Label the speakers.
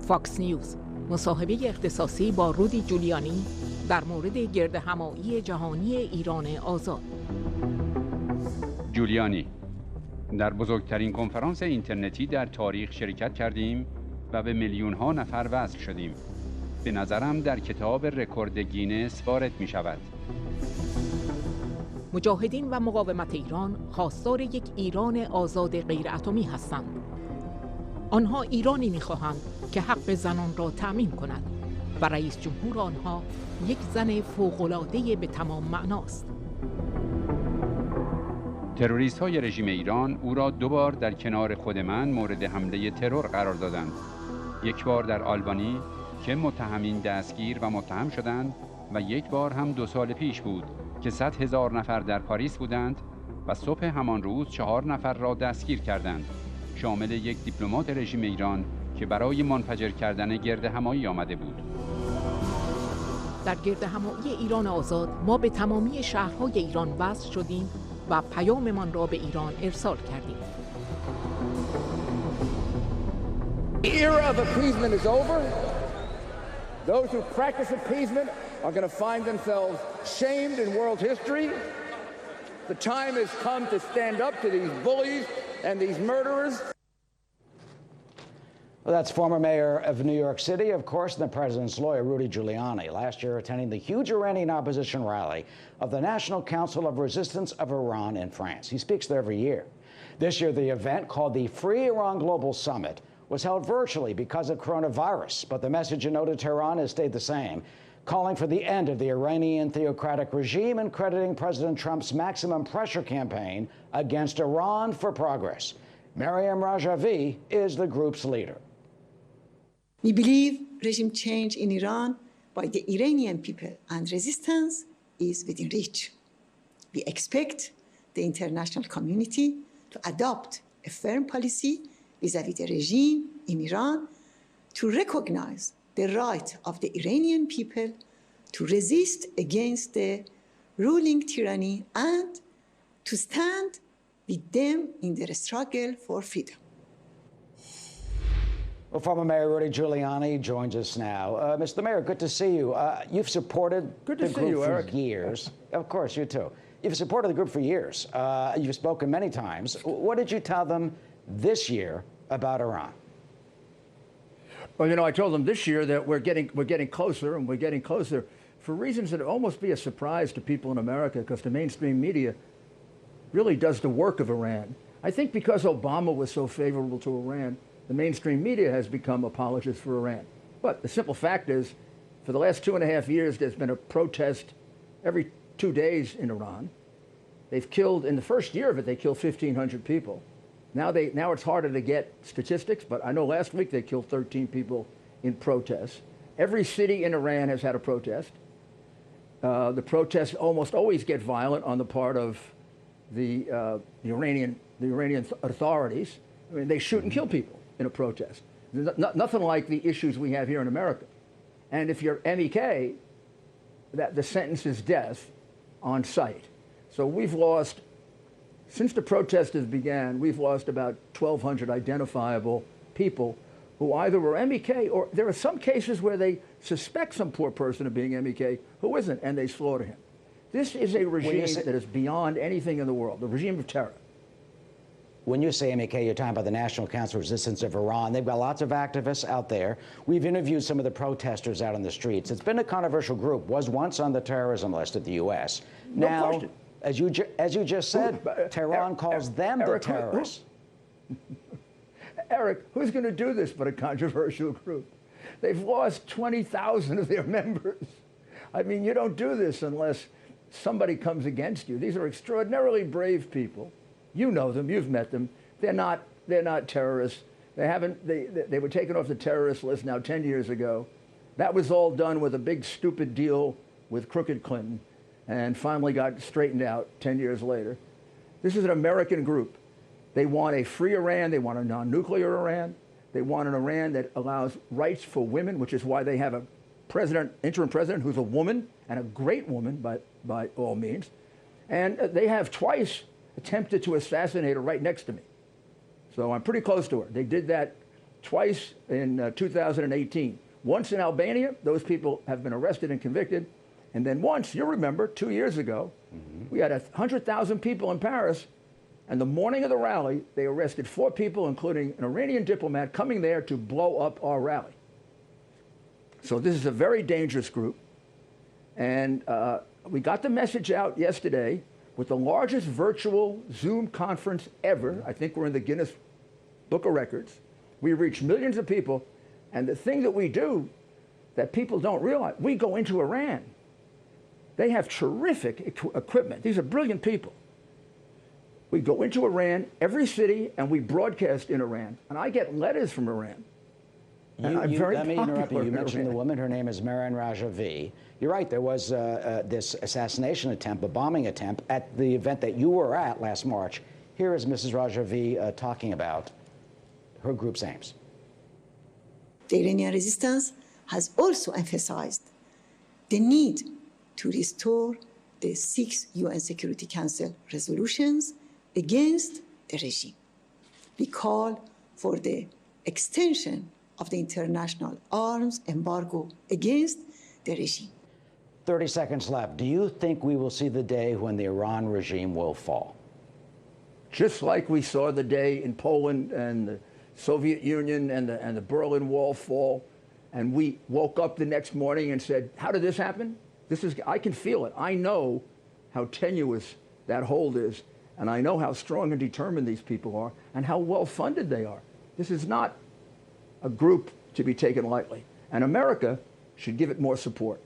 Speaker 1: فاکس نیوز، مصاحبه اختصاصی با رودی جولیانی در مورد گردهمایی جهانی ایران آزاد.
Speaker 2: جولیانی: در بزرگترین کنفرانس اینترنتی در تاریخ شرکت کردیم و به میلیون‌ها نفر وصل شدیم. به نظرم در کتاب رکورد گینس وارد می شود.
Speaker 1: مجاهدین و مقاومت ایران خواستار یک ایران آزاد غیر اتمی هستند. آنها ایرانی می‌خواهند که حق زنان را تأمین کند و رئیس جمهور آنها یک زن فوق‌العاده به تمام معناست.
Speaker 2: تروریست‌های رژیم ایران او را 2 بار در کنار خود من مورد حمله ترور قرار دادند. 1 بار در آلبانی که متهمین دستگیر و متهم شدند و 1 بار هم 2 سال پیش بود که 100,000 نفر در پاریس بودند و صبح همان روز 4 نفر را دستگیر کردند، شامل یک دیپلمات رژیم ایران که برای منفجر کردن گردهمایی آمده بود.
Speaker 1: در گردهمایی ایران آزاد ما به تمامی شهرهای ایران وصل شدیم و پیاممان را به ایران ارسال کردیم.
Speaker 3: The era of appeasement is over. Those who practice appeasement are going to find themselves shamed in world history. The time has come to stand up to these bullies and these murderers.
Speaker 4: Well, that's former mayor of New York City, of course, and the president's lawyer, Rudi Giuliani, last year attending the huge Iranian opposition rally of the National Council of Resistance of Iran in France. He speaks there every year. This year, the event, called the Free Iran Global Summit, was held virtually because of coronavirus, but the message in noted Tehran has stayed the same, calling for the end of the Iranian theocratic regime and crediting President Trump's maximum pressure campaign against Iran for progress. Maryam Rajavi is the group's leader.
Speaker 5: We believe regime change in Iran by the Iranian people and resistance is within reach. We expect the international community to adopt a firm policy vis-à-vis the regime in Iran to recognize the right of the Iranian people to resist against the ruling tyranny and to stand with them in their struggle for freedom.
Speaker 4: Well, former Mayor Rudi Giuliani joins us now. Mr. Mayor, good to see you. You've supported the group for years. Of course, you too. You've supported the group for years. You've spoken many times. What did you tell them this year about Iran?
Speaker 6: Well, you know, I told them this year that we're getting closer, and we're getting closer for reasons that almost be a surprise to people in America, because the mainstream media really does the work of Iran. I think because Obama was so favorable to Iran, the mainstream media has become apologists for Iran. But the simple fact is, for the last 2.5 years, there's been a protest every 2 days in Iran. They've killed, in the first year of it, they killed 1,500 people. Now it's harder to get statistics, but I know last week they killed 13 people in protests. Every city in Iran has had a protest. The protests almost always get violent on the part of the Iranian authorities. I mean, they shoot and kill people in a protest. Nothing like the issues we have here in America. And if you're MEK, the sentence is death on sight. So we've lost, since the protesters began, we've lost about 1,200 identifiable people who either were MEK, or there are some cases where they suspect some poor person of being MEK who isn't, and they slaughter him. This is a regime that is beyond anything in the world, the regime of terror.
Speaker 4: When you say MEK, you're talking about the National Council of Resistance of Iran. They've got lots of activists out there. We've interviewed some of the protesters out on the streets. It's been a controversial group, was once on the terrorism list of the U.S.
Speaker 6: No
Speaker 4: now,
Speaker 6: question.
Speaker 4: as you just said, Tehran calls them the terrorists.
Speaker 6: Eric, who's going to do this but a controversial group? They've lost 20,000 of their members. I mean, you don't do this unless somebody comes against you. These are extraordinarily brave people. You know them, you've met them. They're not terrorists. They were taken off the terrorist list now 10 years ago. That was all done with a big stupid deal with crooked Clinton, and finally got straightened out 10 years later. This is an American group. They want a free Iran, they want a non-nuclear Iran, they want an Iran that allows rights for women, which is why they have a interim president who's a woman, and a great woman by all means. And they have twice attempted to assassinate her right next to me. So I'm pretty close to her. They did that twice in 2018. Once in Albania, those people have been arrested and convicted. And then once, you remember, 2 years ago, we had 100,000 people in Paris, and the morning of the rally, they arrested 4 people, including an Iranian diplomat, coming there to blow up our rally. So this is a very dangerous group. And we got the message out yesterday with the largest virtual Zoom conference ever. I think we're in the Guinness Book of Records. We reach millions of people. And the thing that we do that people don't realize, we go into Iran. They have terrific equipment. These are brilliant people. We go into Iran, every city, and we broadcast in Iran. And I get letters from Iran.
Speaker 4: Let me interrupt you. You mentioned the woman. Her name is Mehran Rajavi. You're right. There was this assassination attempt, a bombing attempt, at the event that you were at last March. Here is Mrs. Rajavi talking about her group's aims.
Speaker 5: The Iranian resistance has also emphasized the need to restore the 6 UN Security Council resolutions against the regime. We call for the extension of the international arms embargo against the regime.
Speaker 4: 30 seconds left. Do you think we will see the day when the Iran regime will fall?
Speaker 6: Just like we saw the day in Poland and the Soviet Union and the Berlin Wall fall, and we woke up the next morning and said, how did this happen? I can feel it. I know how tenuous that hold is, and I know how strong and determined these people are, and how well-funded they are. This is not a group to be taken lightly, and America should give it more support.